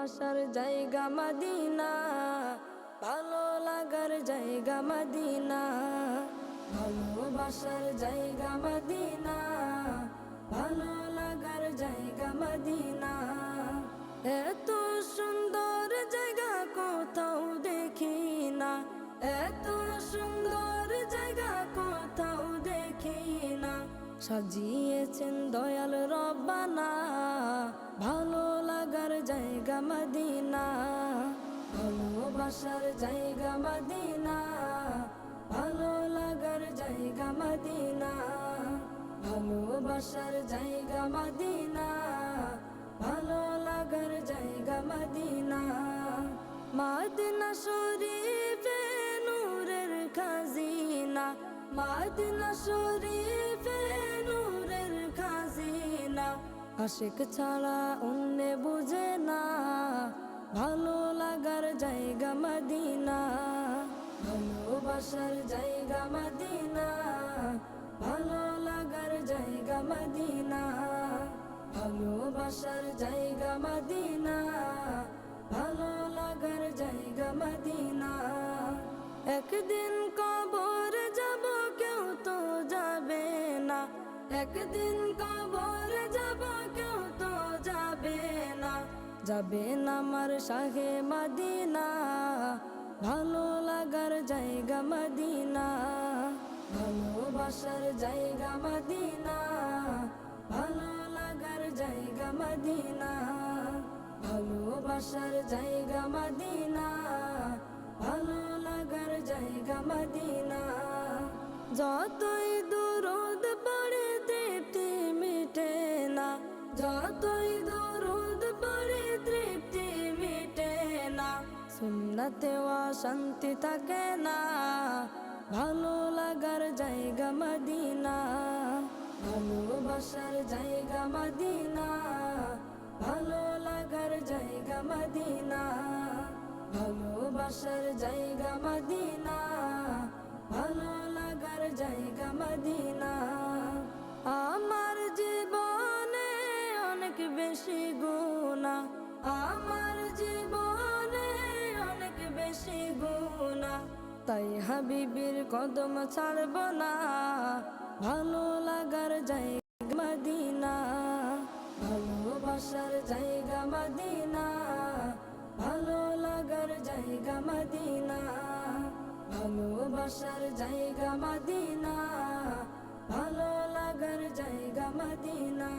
ভালোবাসার জায়গা মদিনা, ভালো লাগার জায়গা মদিনা, ভালোবাসার জায়গা মদিনা, ভালো লাগার জায়গা মদিনা। এত সুন্দর জায়গা কোথাও দেখি না, এত সুন্দর জায়গা কোথাও দেখি না। সাজিয়েছেন দয়াল রব্বানা, ভালো লাগার জায়গা মদিনা, ভালোবাসার জায়গা মদিনা, ভালো লাগার জায়গা মদিনা, ভালোবাসার জায়গা মদিনা, ভালো লাগার জায়গা মদিনা। মদিনা শরীফে নূরের খাজিনা, মদিনা শরীফে নূরের খাজিনা। আশিক ছাড়া অন্য বুঝে না, ভালো লাগার জায়গা মদিনা, ভালোবাসার জায়গা মদিনা, ভালো লাগার জায়গা মদিনা, ভালোবাসার জায়গা মদিনা, ভালো লাগার জায়গা মদিনা। একদিন কবর যাব কেউ তো যাবে না, একদিন কবর যাব কেউ তো যাবে না, যাবে না আমার শাহে মদিনা, ভালো লাগার জায়গা মদিনা, ভালোবাসার জায়গা মদিনা, ভালো লাগার জায়গা মদিনা, ভালোবাসার জায়গা মদিনা, ভালো লাগার জায়গা মদিনা। যতই দুরূদ পড়ে তৃপ্তি মিটে না, যতই দুরূদ পড়ে তৃপ্তি মিটে না। সুন্নতেও শান্তি থাকে না, ভালো লাগার জায়গা মদিনা, ভালোবাসার জায়গা মদিনা, ভালো লাগার জায়গা মদিনা, ভালোবাসার জায়গা মদিনা, ভালো লাগার জায়গা মদিনা। আমার জীবনে অনেক বেশি গুনাহ, আমার জীবনে অনেক বেশি গুনাহ, তাই হাবিবের কদম ছাড়ব না, ভালো লাগার জায়গা মদিনা, ভালোবাসার জায়গা মদিনা, ভালো লাগার জায়গা মদিনা, ভালোবাসার জায়গা মদিনা, ভালো লাগার জায়গা মদিনা।